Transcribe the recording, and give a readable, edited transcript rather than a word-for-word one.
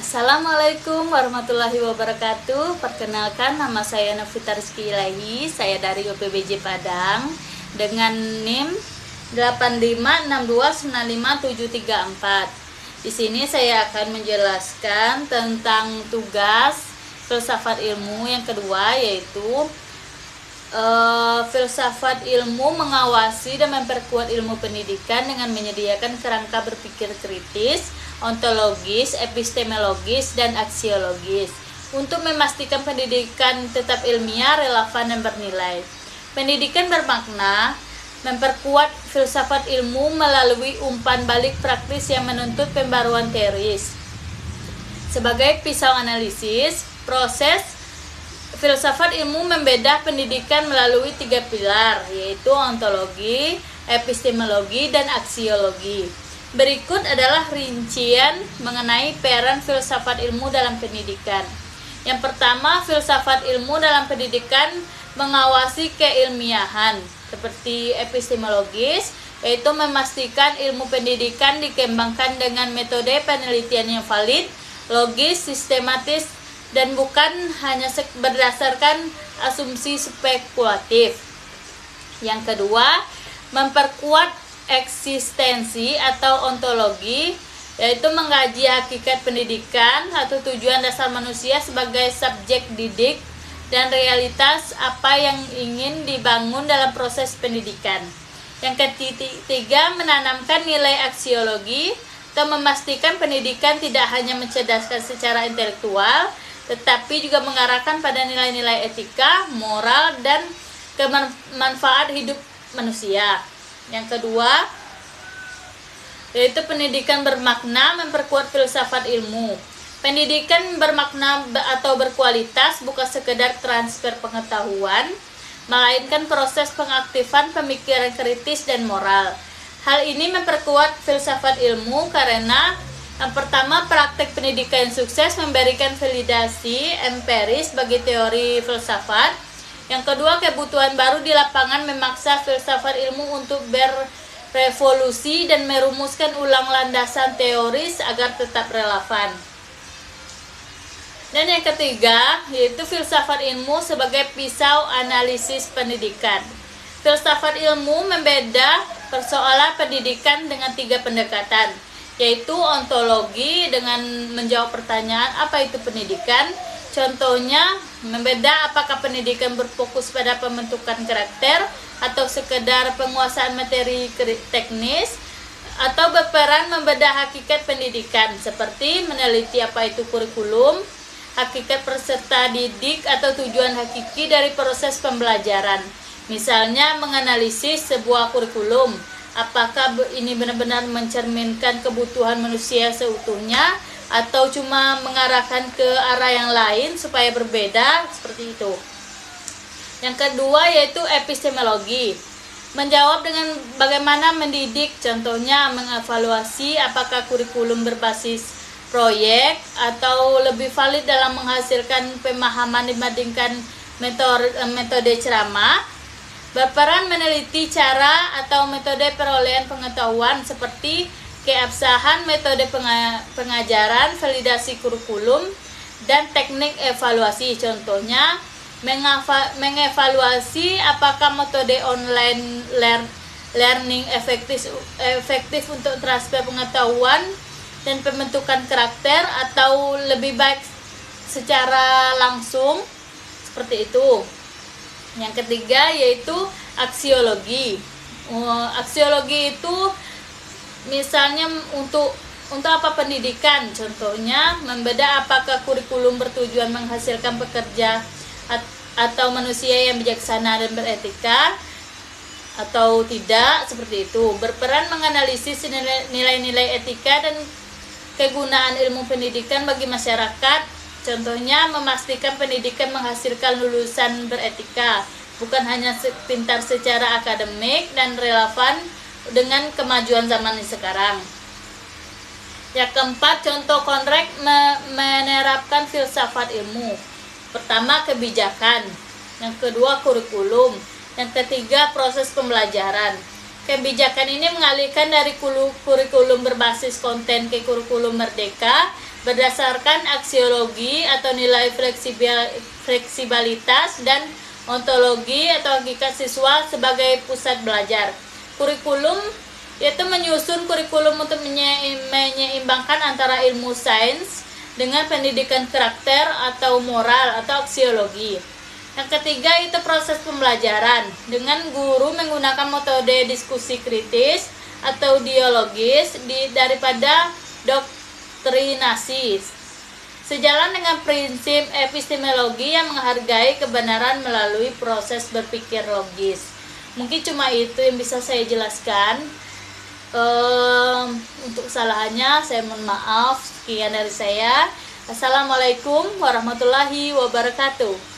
Assalamualaikum warahmatullahi wabarakatuh. Perkenalkan, nama saya Novita Rizky Ilahi. Saya dari UPBJ Padang dengan NIM 856295734. Di sini saya akan menjelaskan tentang tugas filsafat ilmu yang kedua, yaitu filsafat ilmu mengawasi dan memperkuat ilmu pendidikan dengan menyediakan kerangka berpikir kritis, ontologis, epistemologis, dan aksiologis untuk memastikan pendidikan tetap ilmiah, relevan, dan bernilai. Pendidikan bermakna memperkuat filsafat ilmu melalui umpan balik praktis yang menuntut pembaruan teoris. Sebagai pisau analisis, proses filsafat ilmu membedah pendidikan melalui 3 pilar, yaitu ontologi, epistemologi, dan aksiologi. Berikut adalah rincian mengenai peran filsafat ilmu dalam pendidikan. Yang pertama, filsafat ilmu dalam pendidikan mengawasi keilmiahan, seperti epistemologis, yaitu memastikan ilmu pendidikan dikembangkan dengan metode penelitian yang valid, logis, sistematis, dan bukan hanya berdasarkan asumsi spekulatif. Yang kedua, memperkuat eksistensi atau ontologi, yaitu mengkaji hakikat pendidikan atau tujuan dasar manusia sebagai subjek didik dan realitas apa yang ingin dibangun dalam proses pendidikan. Yang ketiga, menanamkan nilai aksiologi atau memastikan pendidikan tidak hanya mencerdaskan secara intelektual, tetapi juga mengarahkan pada nilai-nilai etika, moral, dan kemanfaat hidup manusia. Yang kedua, yaitu pendidikan bermakna memperkuat filsafat ilmu. Pendidikan bermakna atau berkualitas bukan sekedar transfer pengetahuan, melainkan proses pengaktifan pemikiran kritis dan moral. Hal ini memperkuat filsafat ilmu karena yang pertama, praktek pendidikan yang sukses memberikan validasi empiris bagi teori filsafat. Yang kedua, kebutuhan baru di lapangan memaksa filsafat ilmu untuk berevolusi dan merumuskan ulang landasan teoris agar tetap relevan. Dan yang ketiga, yaitu filsafat ilmu sebagai pisau analisis pendidikan. Filsafat ilmu membeda persoalan pendidikan dengan 3 pendekatan, yaitu ontologi dengan menjawab pertanyaan apa itu pendidikan. Contohnya, membeda apakah pendidikan berfokus pada pembentukan karakter atau sekedar penguasaan materi teknis, atau berperan membedah hakikat pendidikan seperti meneliti apa itu kurikulum, hakikat peserta didik atau tujuan hakiki dari proses pembelajaran. Misalnya menganalisis sebuah kurikulum, apakah ini benar-benar mencerminkan kebutuhan manusia seutuhnya atau cuma mengarahkan ke arah yang lain supaya berbeda, seperti itu. Yang kedua, yaitu epistemologi. Menjawab dengan bagaimana mendidik, contohnya mengevaluasi apakah kurikulum berbasis proyek atau lebih valid dalam menghasilkan pemahaman dibandingkan metode ceramah. Berperan meneliti cara atau metode perolehan pengetahuan seperti keabsahan metode pengajaran, validasi kurikulum, dan teknik evaluasi. Contohnya, mengevaluasi apakah metode online learning efektif untuk transfer pengetahuan dan pembentukan karakter atau lebih baik secara langsung, seperti itu. Yang ketiga, yaitu aksiologi. Aksiologi itu misalnya untuk apa pendidikan, contohnya membedah apakah kurikulum bertujuan menghasilkan pekerja atau manusia yang bijaksana dan beretika atau tidak, seperti itu. Berperan menganalisis nilai-nilai etika dan kegunaan ilmu pendidikan bagi masyarakat, contohnya memastikan pendidikan menghasilkan lulusan beretika, bukan hanya pintar secara akademik dan relevan dengan kemajuan zaman sekarang. Yang keempat, contoh konkret menerapkan filsafat ilmu. Pertama, kebijakan. Yang kedua, kurikulum. Yang ketiga, proses pembelajaran. Kebijakan ini mengalihkan dari kurikulum berbasis konten ke kurikulum merdeka berdasarkan aksiologi atau nilai fleksibilitas dan ontologi atau hakikat siswa sebagai pusat belajar. Kurikulum yaitu menyusun kurikulum untuk menyeimbangkan antara ilmu sains dengan pendidikan karakter atau moral atau aksiologi. Yang ketiga itu proses pembelajaran dengan guru menggunakan metode diskusi kritis atau dialogis daripada doktrinasi. Sejalan dengan prinsip epistemologi yang menghargai kebenaran melalui proses berpikir logis. Mungkin cuma itu yang bisa saya jelaskan. Untuk kesalahannya saya mohon maaf. Sekian dari saya. Assalamualaikum warahmatullahi wabarakatuh.